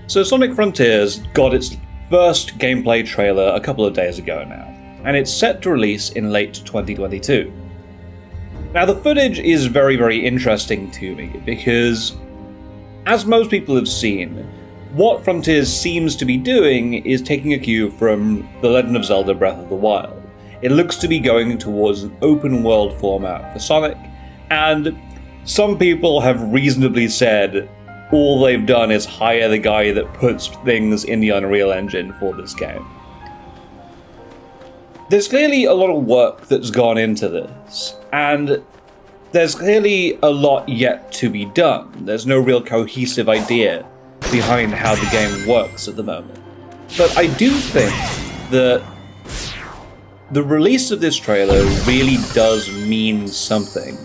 So Sonic Frontiers got its first gameplay trailer a couple of days ago now, and it's set to release in late 2022. Now the footage is very, very interesting to me because, as most people have seen, what Frontiers seems to be doing is taking a cue from The Legend of Zelda Breath of the Wild. It looks to be going towards an open world format for Sonic, and some people have reasonably said all they've done is hire the guy that puts things in the Unreal Engine for this game. There's clearly a lot of work that's gone into this, and there's clearly a lot yet to be done. There's no real cohesive idea behind how the game works at the moment. But I do think that the release of this trailer really does mean something,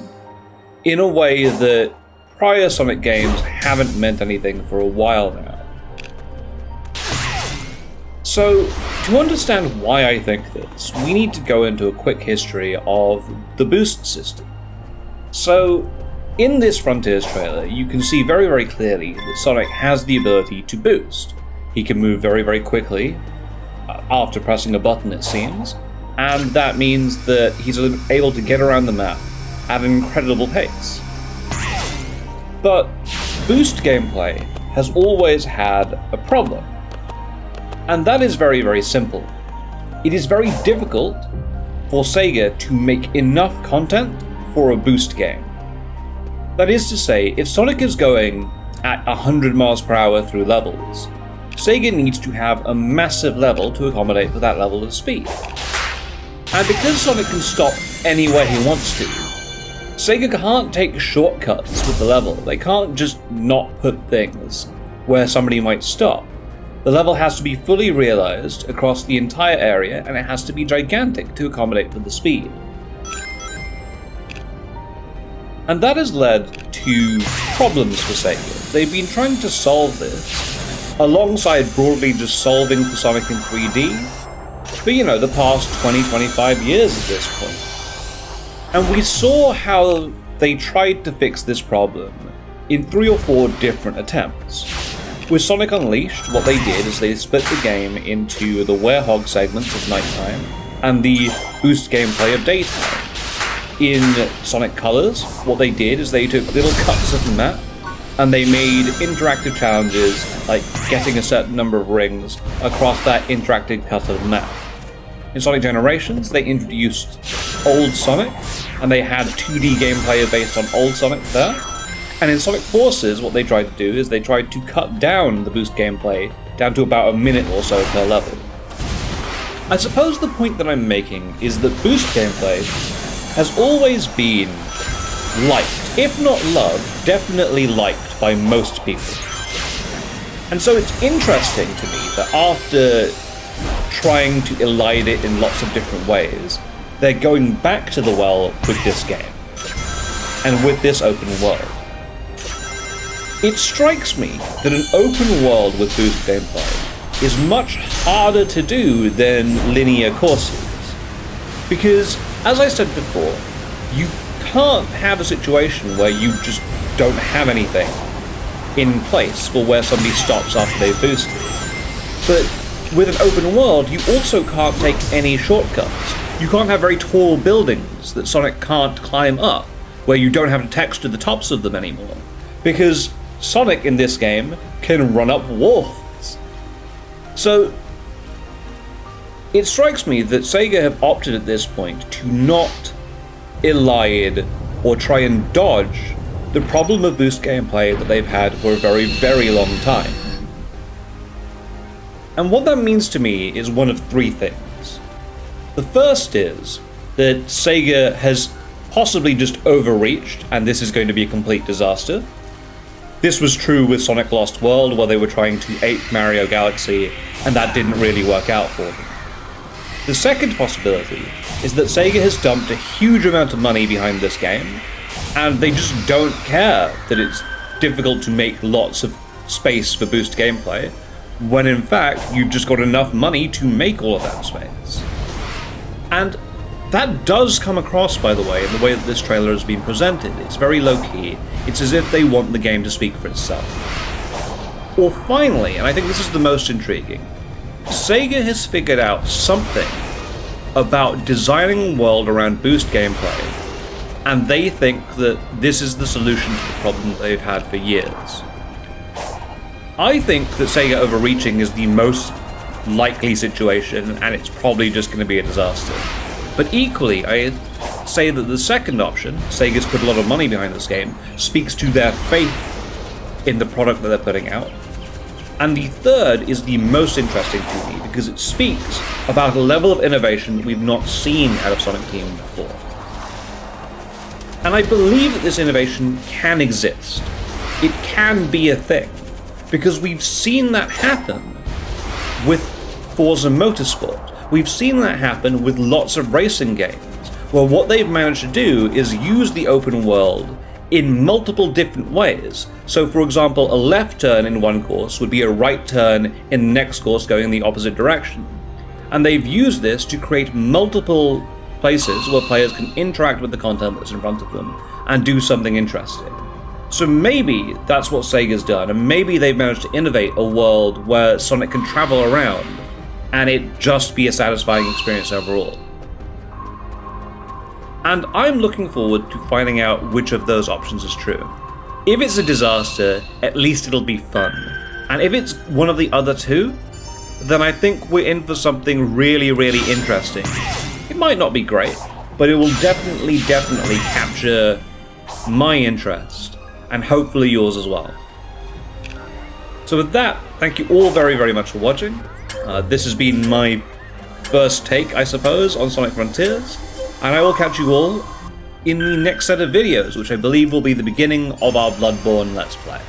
in a way that prior Sonic games haven't meant anything for a while now. So, to understand why I think this, we need to go into a quick history of the boost system. So, in this Frontiers trailer, you can see very, very clearly that Sonic has the ability to boost. He can move very, very quickly, after pressing a button it seems, and that means that he's able to get around the map at an incredible pace. But boost gameplay has always had a problem, and that is very, very simple. It is very difficult for Sega to make enough content for a boost game. That is to say, if Sonic is going at 100 miles per hour through levels, Sega needs to have a massive level to accommodate for that level of speed. And because Sonic can stop anywhere he wants to, Sega can't take shortcuts with the level. They can't just not put things where somebody might stop. The level has to be fully realized across the entire area, and it has to be gigantic to accommodate for the speed. And that has led to problems for Sega. They've been trying to solve this, alongside broadly just solving for Sonic in 3D, for, the past 20-25 years at this point. And we saw how they tried to fix this problem in 3 or 4 different attempts. With Sonic Unleashed, what they did is they split the game into the Werehog segments of nighttime and the boost gameplay of daytime. In Sonic Colors, what they did is they took little cuts of the map and they made interactive challenges, like getting a certain number of rings across that interactive cut of the map. In Sonic Generations, they introduced Old Sonic, and they had 2D gameplay based on Old Sonic there. And in Sonic Forces, what they tried to do is they tried to cut down the boost gameplay down to about a minute or so per level. I suppose the point that I'm making is that boost gameplay has always been liked, if not loved, definitely liked by most people. And so it's interesting to me that after trying to elide it in lots of different ways, they're going back to the well with this game, and with this open world. It strikes me that an open world with boost gameplay is much harder to do than linear courses, because, as I said before, you can't have a situation where you just don't have anything in place for where somebody stops after they've boosted. But with an open world, you also can't take any shortcuts. You can't have very tall buildings that Sonic can't climb up, where you don't have to text to the tops of them anymore. Because Sonic in this game can run up walls. So, it strikes me that Sega have opted at this point to not elide or try and dodge the problem of boost gameplay that they've had for a very, very long time. And what that means to me is one of 3 things. The first is that Sega has possibly just overreached, and this is going to be a complete disaster. This was true with Sonic Lost World, where they were trying to ape Mario Galaxy, and that didn't really work out for them. The second possibility is that Sega has dumped a huge amount of money behind this game, and they just don't care that it's difficult to make lots of space for boost gameplay, when in fact you've just got enough money to make all of that space. And that does come across, by the way, in the way that this trailer has been presented. It's very low-key. It's as if they want the game to speak for itself. Or finally, and I think this is the most intriguing, Sega has figured out something about designing a world around boost gameplay, and they think that this is the solution to the problem that they've had for years. I think that Sega overreaching is the most likely situation, and it's probably just going to be a disaster. But equally, I say that the second option, Sega's put a lot of money behind this game, speaks to their faith in the product that they're putting out. And the third is the most interesting to me, because it speaks about a level of innovation that we've not seen out of Sonic Team before. And I believe that this innovation can exist. It can be a thing, because we've seen that happen with Forza Motorsport. We've seen that happen with lots of racing games, where what they've managed to do is use the open world in multiple different ways. So for example, a left turn in one course would be a right turn in the next course going in the opposite direction. And they've used this to create multiple places where players can interact with the content that's in front of them and do something interesting. So maybe that's what Sega's done, and maybe they've managed to innovate a world where Sonic can travel around and it just be a satisfying experience overall. And I'm looking forward to finding out which of those options is true. If it's a disaster, at least it'll be fun. And if it's one of the other two, then I think we're in for something really, really interesting. It might not be great, but it will definitely capture my interest, and hopefully yours as well. So with that, thank you all very, very much for watching. This has been my first take, I suppose, on Sonic Frontiers, and I will catch you all in the next set of videos, which I believe will be the beginning of our Bloodborne Let's Play.